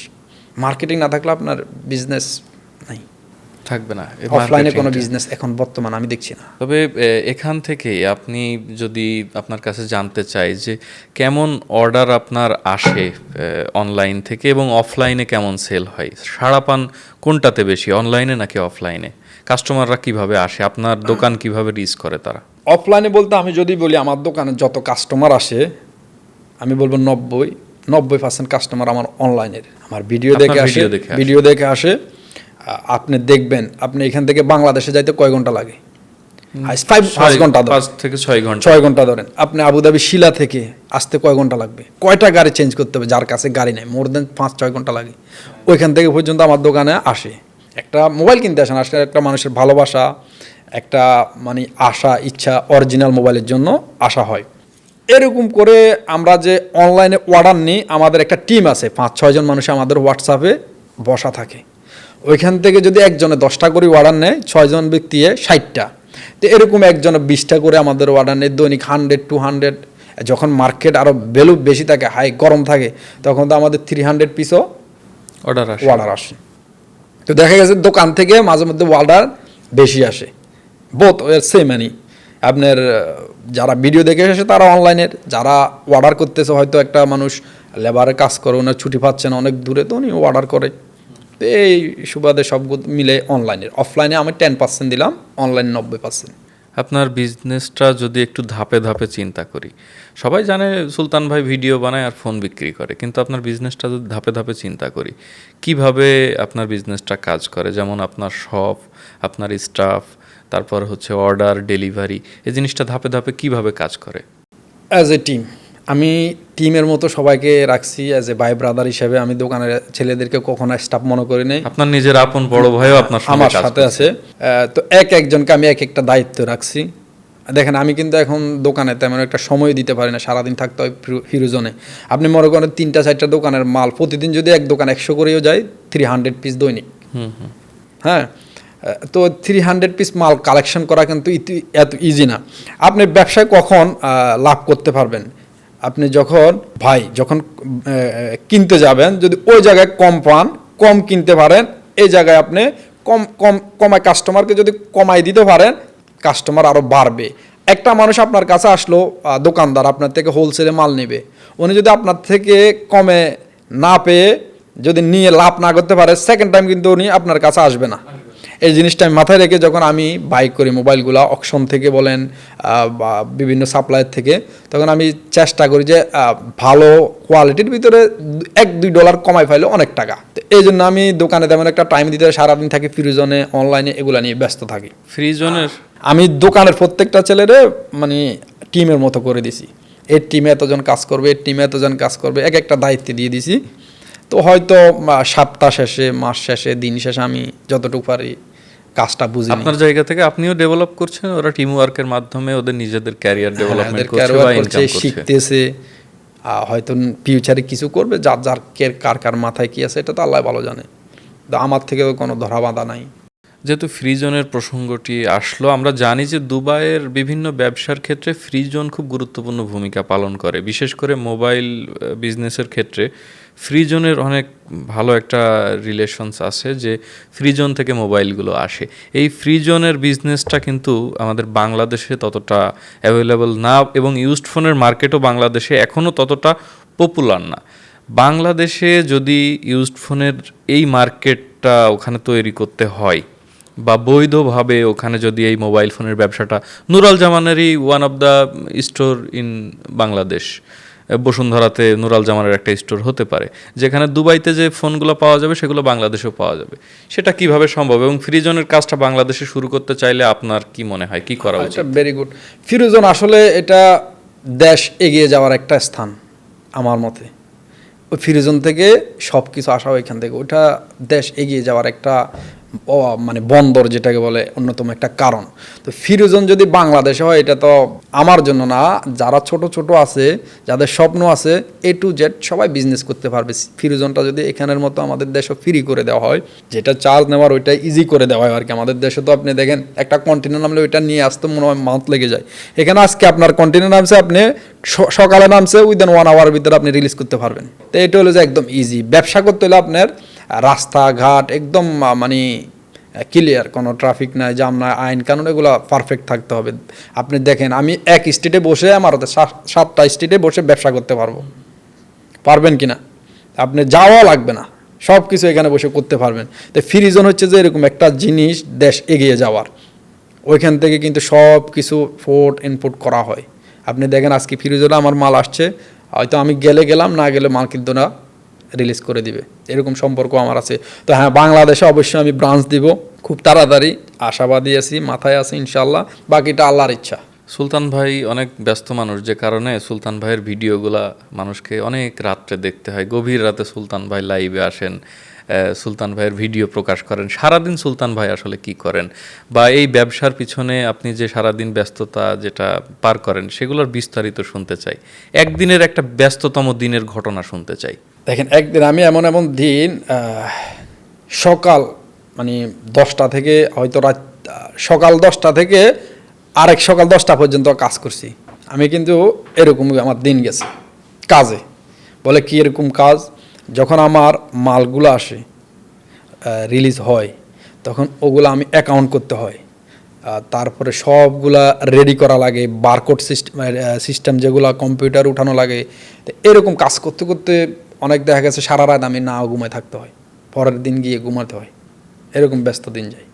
মার্কেটিং না থাকলে আপনার বিজনেস নাই, থাকবে না। অফলাইনে কোনো বিজনেস এখন বর্তমান আমি দেখছি না। তবে এখান থেকে আপনি যদি আপনার কাছে জানতে চাই যে কেমন অর্ডার আপনার আসে অনলাইন থেকে এবং অফলাইনে কেমন সেল হয়, সাড়া পান কোনটাতে বেশি, অনলাইনে নাকি অফলাইনে? কাস্টমাররা কিভাবে আসে, আপনার দোকান কিভাবে রিচ করে তারা? অফলাইনে বলতে আমি যদি বলি আমার দোকানে যত কাস্টমার আসে আমি বলবো 90% কাস্টমার আমার অনলাইনের, আমার ভিডিও আপনার দেখে আসে, ভিডিও দেখে আসে। ভিডিও দেখে আসে। আপনি দেখবেন আপনি এখান থেকে বাংলাদেশে যাইতে কয় ঘন্টা লাগে? 5 ঘন্টা ধরেন, 5 থেকে 6 ঘন্টা। 6 ঘন্টা ধরেন। আপনি আবুধাবি শিলা থেকে আসতে কয় ঘন্টা লাগবে? কয়টা গাড়ি চেঞ্জ করতে হবে? যার কাছে গাড়ি নেই মোর দেন 5-6 ঘন্টা লাগে। ওইখান থেকে পর্যন্ত আমার দোকানে আসে। একটা মোবাইল কিনতে আসেন, আসলে একটা মানুষের ভালোবাসা, একটা মানে আশা ইচ্ছা অরিজিনাল মোবাইলের জন্য আসা হয়। এরকম করে আমরা যে অনলাইনে অর্ডার নিই, আমাদের একটা টিম আছে, 5-6 জন মানুষ আমাদের হোয়াটসঅ্যাপে বসা থাকে। ওইখান থেকে যদি একজনে 10টা করে অর্ডার নেয়, 6 জন ব্যক্তি 60টা, তো এরকম একজনে 20টা করে আমাদের অর্ডার নেয় দৈনিক 100-200। যখন মার্কেট আরও ভ্যালু বেশি থাকে, হাই গরম থাকে, তখন তো আমাদের 300 পিসও অর্ডার আসে। তো দেখা গেছে দোকান থেকে মাঝে মধ্যে অর্ডার বেশি আসে, বোথ সেম মানি। আপনার যারা ভিডিও দেখে এসে তারা অনলাইনের, যারা অর্ডার করতেছে, হয়তো একটা মানুষ লেবারের কাজ করে, ওনার ছুটি পাচ্ছে না, অনেক দূরে, তো উনি অর্ডার করে। তো এই সুবাদে সব মিলে অনলাইনের। অফলাইনে আমি 10% দিলাম, অনলাইন 90%। আপনার বিজনেসটা যদি একটু ধাপে ধাপে চিন্তা করি, সবাই জানে সুলতান ভাই ভিডিও বানায় আর ফোন বিক্রি করে, কিন্তু আপনার বিজনেসটা যদি ধাপে ধাপে চিন্তা করি, কিভাবে আপনার বিজনেসটা কাজ করে, যেমন আপনার শপ, আপনার স্টাফ, তারপর হচ্ছে অর্ডার ডেলিভারি, এই জিনিসটা ধাপে ধাপে কিভাবে কাজ করে? অ্যাজ এ টিম, আমি টিমের মতো সবাইকে রাখছি অ্যাজ এ ভাই ব্রাদার হিসেবে। আমি দোকানের ছেলেদেরকে কখনো স্টাফ মনে করি নাই। আপনার নিজের আপন বড় ভাইও আপনার সঙ্গে আমার কাজ সাথে করছে। আছে। তো একজনকে আমি একটা দায়িত্ব রাখছি। দেখেন আমি কিন্তু এখন দোকানে তেমন একটা সময় দিতে পারি না, সারাদিন থাকতে হয় ফিরোজনে। আপনি মনে করেন 3-4টা দোকানের মাল প্রতিদিন যদি এক দোকান 100 করেও যায়, 300 পিস দৈনিক। হ্যাঁ, তো 300 পিস মাল কালেকশন করা কিন্তু এত ইজি না। আপনি ব্যবসায় কখন লাভ করতে পারবেন? আপনি যখন কিনতে যাবেন, যদি ওই জায়গায় কম পান, কম কিনতে পারেন, এই জায়গায় আপনি কমায় কাস্টমারকে যদি কমাই দিতে পারেন, কাস্টমার আরও বাড়বে। একটা মানুষ আপনার কাছে আসলো, দোকানদার আপনার থেকে হোলসেলে মাল নেবে, উনি যদি আপনার থেকে কমে না পেয়ে যদি নিয়ে লাভ না করতে পারে, সেকেন্ড টাইম কিন্তু উনি আপনার কাছে আসবে না। এই জিনিসটা আমি মাথায় রেখে যখন আমি বাই করি মোবাইলগুলো অকশন থেকে বলেন বা বিভিন্ন সাপ্লায়ার থেকে, তখন আমি চেষ্টা করি যে ভালো কোয়ালিটির ভিতরে $1-2 কমাই পাইলে অনেক টাকা। তো এই জন্য আমি দোকানে তেমন একটা টাইম দিতে সারাদিন থাকি ফ্রিজনে, অনলাইনে এগুলো নিয়ে ব্যস্ত থাকি। ফ্রিজনের আমি দোকানের প্রত্যেকটা ছেলেরে মানে টিমের মতো করে দিছি। এর টিমে এতজন কাজ করবে, এর টিমে এতজন কাজ করবে, একটা দায়িত্ব দিয়ে দিছি। তো হয়তো সপ্তাহ শেষে, মাস শেষে, দিন শেষে আমি যতটুকু পারি কাজটা বুঝি। আপনার জায়গা থেকে আপনিও ডেভেলপ করছেন, ওরা টিম ওয়ার্কের মাধ্যমে ওদের নিজেদের ক্যারিয়ার ডেভেলপমেন্ট করছে বা ইনকাম করছে, শিখতেছে। হয়তো ফিউচারে কিছু করবে, যার কার মাথায় কি আছে এটা তো আল্লাহ ভালো জানে। তো আমার থেকেও কোনো ধরা বাঁধা নাই। যেহেতু ফ্রি জোনের প্রসঙ্গটি আসলো, আমরা জানি যে দুবাইয়ের বিভিন্ন ব্যবসার ক্ষেত্রে ফ্রি জোন খুব গুরুত্বপূর্ণ ভূমিকা পালন করে। বিশেষ করে মোবাইল বিজনেসের ক্ষেত্রে ফ্রি জোনের অনেক ভালো একটা রিলেশনস আছে, যে ফ্রি জোন থেকে মোবাইলগুলো আসে। এই ফ্রি জোনের বিজনেসটা কিন্তু আমাদের বাংলাদেশে ততটা অ্যাভেলেবল না, এবং ইউজড ফোনের মার্কেটও বাংলাদেশে এখনও ততটা পপুলার না। বাংলাদেশে যদি ইউজড ফোনের এই মার্কেটটা ওখানে তৈরি করতে হয়, বা বৈধভাবে ওখানে যদি এই মোবাইল ফোনের ব্যবসাটা, নুরাল জামানেরই one of the store in Bangladesh, বসুন্ধরাতে নুরাল জামানের একটা স্টোর হতে পারে, যেখানে দুবাইতে যে ফোনগুলো পাওয়া যাবে সেগুলো বাংলাদেশেও পাওয়া যাবে। সেটা কিভাবে সম্ভব? এবং ফ্রিজনের কাজটা বাংলাদেশে শুরু করতে চাইলে আপনার কি মনে হয়, কি করা উচিত? Very good. ফিরোজন আসলে এটা দেশ এগিয়ে যাওয়ার একটা স্থান আমার মতে। ওই ফিরোজন থেকে সব কিছু আসা ওইখান থেকে, ওটা দেশ এগিয়ে যাওয়ার একটা মানে বন্দর যেটাকে বলে অন্যতম একটা কারণ। তো ফিউশন যদি বাংলাদেশে হয় এটা তো আমার জন্য না, যারা ছোট ছোট আছে, যাদের স্বপ্ন আছে, A to Z সবাই বিজনেস করতে পারবে। ফিউশনটা যদি এখানের মতো আমাদের দেশে ফ্রি করে দেওয়া হয়, যেটা চার্জ নেওয়ার ওইটা ইজি করে দেওয়া হয় আর কি। আমাদের দেশে তো আপনি দেখেন একটা কন্টেনার নামলে ওইটা নিয়ে আসতে মনে হয় মান্থ লেগে যায়। এখানে আজকে আপনার কন্টেনার নামছে, আপনি সকালে নামছে, উইদিন 1 আওয়ার ভিতরে আপনি রিলিজ করতে পারবেন। তো এটা হলো যে একদম ইজি। ব্যবসা করতে হলে আপনার রাস্তাঘাট একদম মানে ক্লিয়ার, কোনো ট্রাফিক নাই, জাম নাই, আইন কানুন এগুলো পারফেক্ট থাকতে হবে। আপনি দেখেন আমি এক স্টেটে বসে আমার 7টা স্টেটে বসে ব্যবসা করতে পারবেন কি না? আপনি যাওয়া লাগবে না, সব কিছু এখানে বসে করতে পারবেন। তো ফ্রিজন হচ্ছে যে এরকম একটা জিনিস দেশ এগিয়ে যাওয়ার, ওইখান থেকে কিন্তু সব কিছু ইনপুট করা হয়। আপনি দেখেন আজকে ফ্রিজনে আমার মাল আসছে, হয়তো আমি গেলাম, না গেলে মাল কিন্তু না রিলিজ করে দিবে, এরকম সম্পর্ক আমার আছে। তো হ্যাঁ, বাংলাদেশে অবশ্যই আমি ব্রাঞ্চ দিব খুব তাড়াতাড়ি, আশাবাদী আছি, মাথায় আছে ইনশাল্লাহ, বাকিটা আল্লাহর ইচ্ছা। সুলতান ভাই অনেক ব্যস্ত মানুষ, যে কারণে সুলতান ভাইয়ের ভিডিওগুলা মানুষকে অনেক রাত্রে দেখতে হয়। গভীর রাতে সুলতান ভাই লাইভে আসেন, সুলতান ভাইয়ের ভিডিও প্রকাশ করেন। সারাদিন সুলতান ভাই আসলে কি করেন, বা এই ব্যবসার পিছনে আপনি যে সারাদিন ব্যস্ততা যেটা পার করেন, সেগুলোর বিস্তারিত শুনতে চাই। একদিনের একটা ব্যস্ততম দিনের ঘটনা শুনতে চাই। দেখেন, একদিন আমি এমন দিন সকাল মানে 10টা থেকে হয়তো রাত সকাল 10টা থেকে আরেক সকাল 10টা পর্যন্ত কাজ করছি আমি। কিন্তু এরকম আমার দিন গেছে কাজে। বলে কি এরকম কাজ, যখন আমার মালগুলো আসে রিলিজ হয়, তখন ওগুলো আমি অ্যাকাউন্ট করতে হয়। তারপরে সবগুলা রেডি করা লাগে, বারকোড সিস্টেম যেগুলো কম্পিউটার উঠানো লাগে। তো এরকম কাজ করতে করতে অনেক দেখা গেছে সারা রাত আমি না ঘুমায় থাকতে হয়, পরের দিন গিয়ে ঘুমাতে হয়, এরকম ব্যস্ত দিন যায়।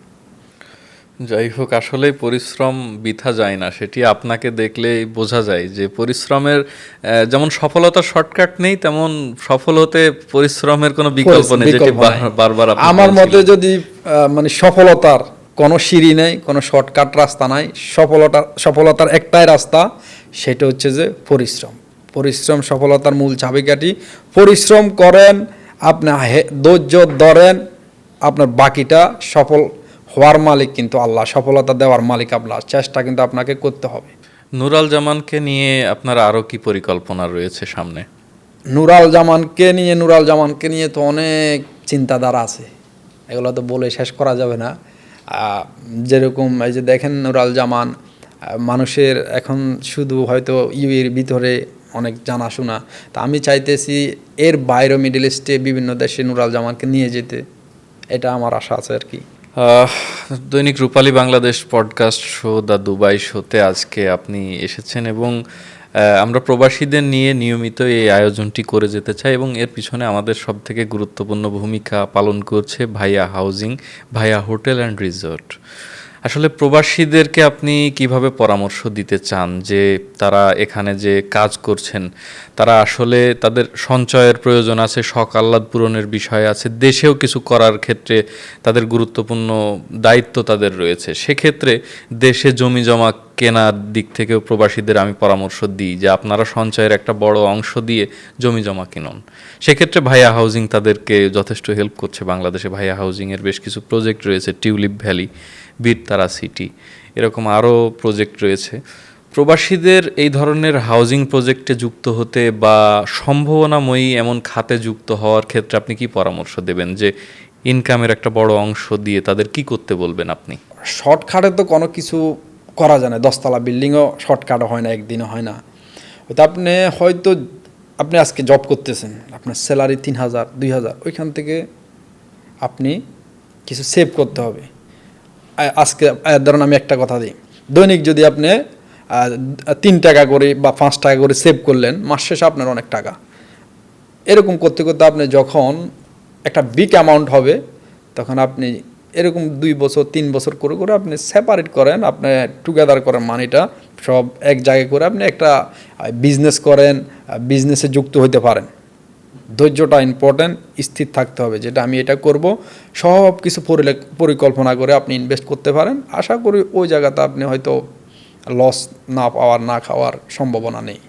যাই হোক, আসলেই পরিশ্রম বৃথা যায় না, সেটি আপনাকে দেখলেই বোঝা যায় যে পরিশ্রমের যেমন সফলতার শর্টকাট নেই, তেমন সফল হতে পরিশ্রমের কোনো বিকল্প নেই, যেটি বারবার আপনি আমার বলছিলেন। মতে যদি মানে সফলতার কোনো সিঁড়ি নেই, কোনো শর্টকাট রাস্তা নাই, সফলতার একটাই রাস্তা, সেটা হচ্ছে যে পরিশ্রম সফলতার মূল চাবিকাঠি। পরিশ্রম করেন, আপনি ধৈর্য ধরেন, আপনার বাকিটা সফল হওয়ার মালিক কিন্তু আল্লাহ, সফলতা দেওয়ার মালিক আল্লাহ। চেষ্টা কিন্তু আপনাকে করতে হবে। নুরাল জামানকে নিয়ে আপনার আরো কি পরিকল্পনা রয়েছে সামনে? নুরাল জামানকে নিয়ে তো অনেক চিন্তাধারা আছে, এগুলো তো বলে শেষ করা যাবে না। যেরকম এই যে দেখেন নুরাল জামান, মানুষের এখন শুধু হয়তো ইউএর ভিতরে অনেক জানাশোনা, তা আমি চাইতেছি এর বাইরে মিডল ইস্টে বিভিন্ন দেশে নুরাল জামানকে নিয়ে যেতে, এটা আমার আশা আছে আর কি। দৈনিক Rupali Bangladesh podcast show the Dubai শোতে আজকে আপনি এসেছেন, এবং আমরা প্রবাসীদের নিয়ে নিয়মিত এই আয়োজনটি করে যেতে চাই, এবং এর পিছনে আমাদের সবথেকে গুরুত্বপূর্ণ ভূমিকা পালন করছে ভাইয়া housing, Bhaiya hotel and resort. আসলে প্রবাসীদেরকে আপনি কিভাবে পরামর্শ দিতে চান যে তারা এখানে যে কাজ করছেন, তারা আসলে তাদের সঞ্চয়ের প্রয়োজন আছে, শখ আহ্লাদ পূরণের বিষয় আছে, দেশেও কিছু করার ক্ষেত্রে তাদের গুরুত্বপূর্ণ দায়িত্ব তাদের রয়েছে। সেক্ষেত্রে দেশে জমি জমা কেনার দিক থেকেও প্রবাসীদের আমি পরামর্শ দিই যে আপনারা সঞ্চয়ের একটা বড় অংশ দিয়ে জমি জমা কিনুন। সেক্ষেত্রে ভাইয়া হাউজিং তাদেরকে যথেষ্ট হেল্প করছে। বাংলাদেশে ভাইয়া হাউজিংয়ের বেশ কিছু প্রজেক্ট রয়েছে, টিউলিপ ভ্যালি, বীরতারা সিটি, এরকম আরও প্রজেক্ট রয়েছে। প্রবাসীদের এই ধরনের হাউজিং প্রজেক্টে যুক্ত হতে বা সম্ভাবনাময়ী এমন খাতে যুক্ত হওয়ার ক্ষেত্রে আপনি কি পরামর্শ দেবেন, যে ইনকামের একটা বড় অংশ দিয়ে তাদের কি করতে বলবেন আপনি? শর্টকাটে তো কোনো কিছু করা যায় না, 10তলা বিল্ডিংও শর্টকাটও হয় না, একদিনও হয় না। তো আপনি আজকে জব করতেছেন, আপনার স্যালারি 3000 2000, ওইখান থেকে আপনি কিছু সেভ করতে হবে। আজকে ধরুন আমি একটা কথা দিই, দৈনিক যদি আপনি 3 টাকা করে বা 5 টাকা করে সেভ করলেন, মাস শেষে আপনার অনেক টাকা। এরকম করতে করতে আপনি যখন একটা বিগ অ্যামাউন্ট হবে, তখন আপনি এরকম 2 বছর 3 বছর করে করে আপনি সেপারেট করেন, আপনি টুগেদার করেন মানিটা সব এক জায়গায় করে আপনি একটা বিজনেস করেন, বিজনেসে যুক্ত হতে পারেন। ধৈর্যটা ইম্পর্টেন্ট, স্থির থাকতে হবে, যেটা আমি এটা করব, সব কিছু পরিকল্পনা করে আপনি ইনভেস্ট করতে পারেন। আশা করি ওই জায়গাতে আপনি হয়তো লস না খাওয়ার সম্ভাবনা নেই।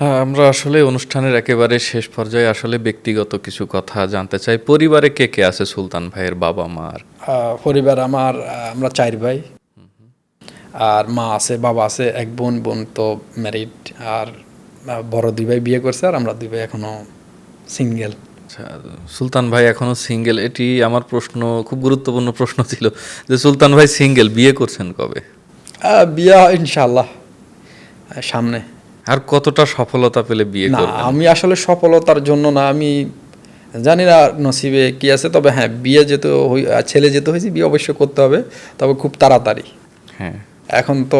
হ্যাঁ, আমরা আসলে অনুষ্ঠানের একেবারে শেষ পর্যায়ে আসলে ব্যক্তিগত কিছু কথা জানতে চাই। পরিবারে কে কে আছে সুলতান ভাইয়ের, বাবা মা আর? পরিবার আমার আমরা 4 ভাই, আর মা আছে, বাবা আছে, এক বোন, বোন তো ম্যারিড, আর বড় 2 ভাই বিয়ে করছে, আর আমরা 2 ভাই এখনো সিঙ্গেল। আচ্ছা, সুলতান ভাই এখনো সিঙ্গেল, এটি আমার প্রশ্ন, খুব গুরুত্বপূর্ণ প্রশ্ন ছিল যে সুলতান ভাই সিঙ্গেল, বিয়ে করছেন কবে? বিয়ে ইনশাআল্লাহ সামনে। আর কতটা সফলতা পেলে বিয়ে না, করবেন? আমি আসলে সফলতার জন্য না, আমি জানি না নসিবে কি আছে, তবে হ্যাঁ বিয়ে যেতে ছেলে যেতে হয়েছে, বিয়ে অবশ্যই করতে হবে, তবে খুব তাড়াতাড়ি। হ্যাঁ, এখন তো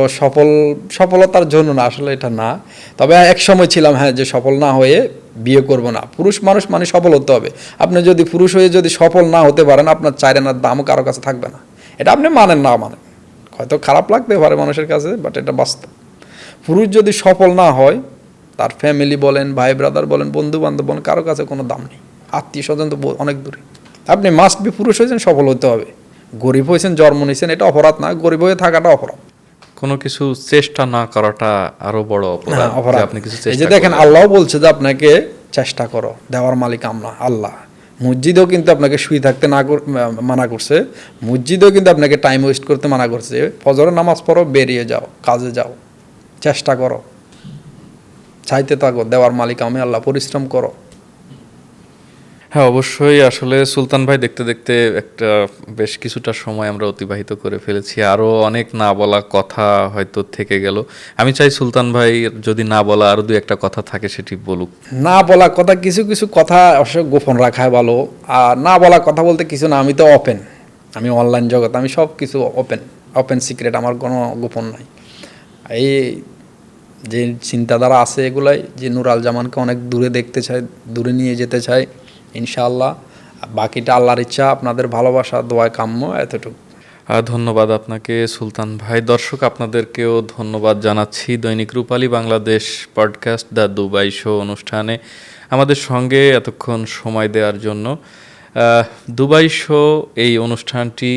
সফলতার জন্য না, আসলে এটা না, তবে এক সময় ছিলাম হ্যাঁ যে সফল না হয়ে বিয়ে করব না। পুরুষ মানুষ মানে সফল হতে হবে। আপনি যদি পুরুষ হয়ে যদি সফল না হতে পারেন, আপনার চাইরানার দামও কারো কাছে থাকবে না। এটা আপনি মানেন না মানেন, হয়তো খারাপ লাগতে পারে মানুষের কাছে, বাট এটা বাস্তব। পুরুষ যদি সফল না হয়, তার ফ্যামিলি বলেন, ভাই ব্রাদার বলেন, বন্ধু বান্ধব বলেন, কারো কাছে কোনো দাম নেই। আত্মীয় স্বজন তো অনেক দূরে। আপনি মাস্ট বি পুরুষ হয়েছেন, সফল হতে হবে। গরিব হয়েছেন, জন্ম নিয়েছেন, এটা অপরাধ না, গরিব হয়ে থাকাটা অপরাধ। কোনো কিছু চেষ্টা না করাটা আরো বড় অপরাধ। যে আপনি কিছু এই চেষ্টা যে দেখেন, করলেন। আল্লাহ বলছে যে আপনাকে চেষ্টা করো, দেওয়ার মালিক আমরা আল্লাহ। মসজিদেও কিন্তু আপনাকে শুয়ে থাকতে মানা করছে, মসজিদেও কিন্তু আপনাকে টাইম ওয়েস্ট করতে মানা করছে। ফজরের নামাজ পড়ো, বেরিয়ে যাও, কাজে যাও, চেষ্টা করো, চাইতে থাকো, দেওয়ার মালিক আমি আল্লাহ, পরিশ্রম করো। হ্যাঁ, অবশ্যই। আসলে সুলতান ভাই দেখতে দেখতে একটা বেশ কিছুটা সময় আমরা অতিবাহিত করে ফেলেছি, আরও অনেক না বলা কথা হয়তো থেকে গেল। আমি চাই সুলতান ভাই যদি না বলা আরও 2-1টা কথা থাকে সেটি বলুক। না বলা কথা, কিছু কিছু কথা অবশ্য গোপন রাখাই ভালো। আর না বলা কথা বলতে কিছু না, আমি তো ওপেন, আমি অনলাইন জগৎ, আমি সব কিছু ওপেন সিক্রেট, আমার কোনো গোপন নাই। এই যে চিন্তাধারা আছে এগুলাই, যে নুরাল জামানকে অনেক দূরে দেখতে চাই, দূরে নিয়ে যেতে চাই ইনশাআল্লাহ। বাকিটা আল্লাহর ইচ্ছা, আপনাদের ভালোবাসা, দোয়া কাম্য, এতটুকু। ধন্যবাদ আপনাকে সুলতান ভাই। দর্শক, আপনাদেরকেও ধন্যবাদ জানাচ্ছি দৈনিক Rupali Bangladesh podcast the Dubai show অনুষ্ঠানে আমাদের সঙ্গে এতক্ষণ সময় দেওয়ার জন্য। দুবাই শো এই অনুষ্ঠানটি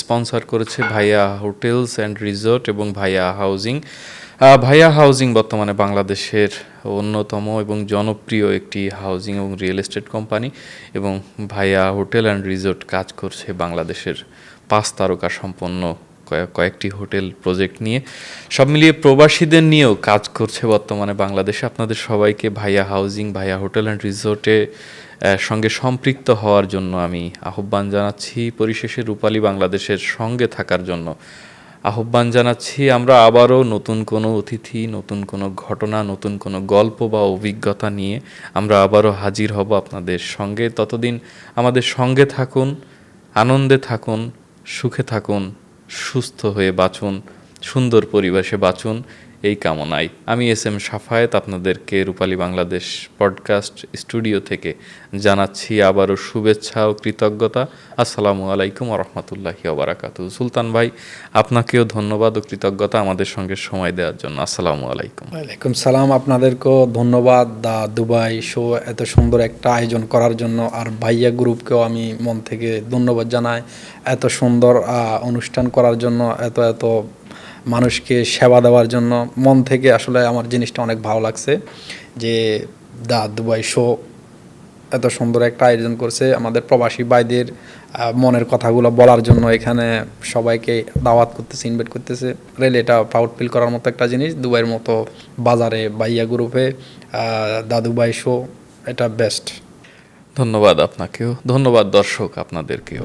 স্পন্সর করেছে ভাইয়া হোটেলস অ্যান্ড রিসোর্ট এবং ভাইয়া হাউজিং। ভাইয়া হাউজিং বর্তমানে বাংলাদেশের অন্যতম এবং জনপ্রিয় একটি হাউজিং এবং রিয়েল এস্টেট কোম্পানি, এবং ভাইয়া হোটেল অ্যান্ড রিসোর্ট কাজ করছে বাংলাদেশের 5 তারকা সম্পন্ন কয়েকটি হোটেল প্রজেক্ট নিয়ে। সব মিলিয়ে প্রবাসীদের নিয়েও কাজ করছে বর্তমানে বাংলাদেশে। আপনাদের সবাইকে ভাইয়া হাউজিং, ভাইয়া হোটেল অ্যান্ড রিসোর্টে সঙ্গে সম্পৃক্ত হওয়ার জন্য আমি আহ্বান জানাচ্ছি। পরিশেষে রূপালী বাংলাদেশের সঙ্গে থাকার জন্য আহ্বান জানাচ্ছি। আমরা আবারও নতুন কোনো অতিথি, নতুন কোনো ঘটনা, নতুন কোনো গল্প বা অভিজ্ঞতা নিয়ে আমরা আবারও হাজির হব আপনাদের সঙ্গে। ততদিন আমাদের সঙ্গে থাকুন, আনন্দে থাকুন, সুখে থাকুন, সুস্থ হয়ে বাঁচুন, সুন্দর পরিবেশে বাঁচুন, এই কামনায় আমি এস.এম. সাফায়েত আপনাদেরকে রূপালী বাংলাদেশ পডকাস্ট স্টুডিও থেকে জানাচ্ছি আবারও শুভেচ্ছা ও কৃতজ্ঞতা। আসসালামু আলাইকুম ওয়া রাহমাতুল্লাহি ওয়া বারাকাতুহু। সুলতান ভাই, আপনাকেও ধন্যবাদ ও কৃতজ্ঞতা আমাদের সঙ্গে সময় দেওয়ার জন্য। আসসালামু আলাইকুম। ওয়ালাইকুম সালাম, আপনাদেরকেও ধন্যবাদ দা দুবাই শো এত সুন্দর একটা আয়োজন করার জন্য। আর ভাইয়া গ্রুপকেও আমি মন থেকে ধন্যবাদ জানাই এত সুন্দর অনুষ্ঠান করার জন্য, এত মানুষকে সেবা দেওয়ার জন্য। মন থেকে আসলে আমার জিনিসটা অনেক ভালো লাগছে যে দা দুবাই শো এত সুন্দর একটা আয়োজন করছে আমাদের প্রবাসী ভাইদের মনের কথাগুলো বলার জন্য। এখানে সবাইকে দাওয়াত করতেছে, ইনভাইট করতেছে, রেলে এটা প্রাউড ফিল করার মতো একটা জিনিস। দুবাইয়ের মতো বাজারে ভাইয়া গ্রুপে দা দুবাই শো, এটা বেস্ট। ধন্যবাদ আপনাকেও, ধন্যবাদ দর্শক আপনাদেরকেও।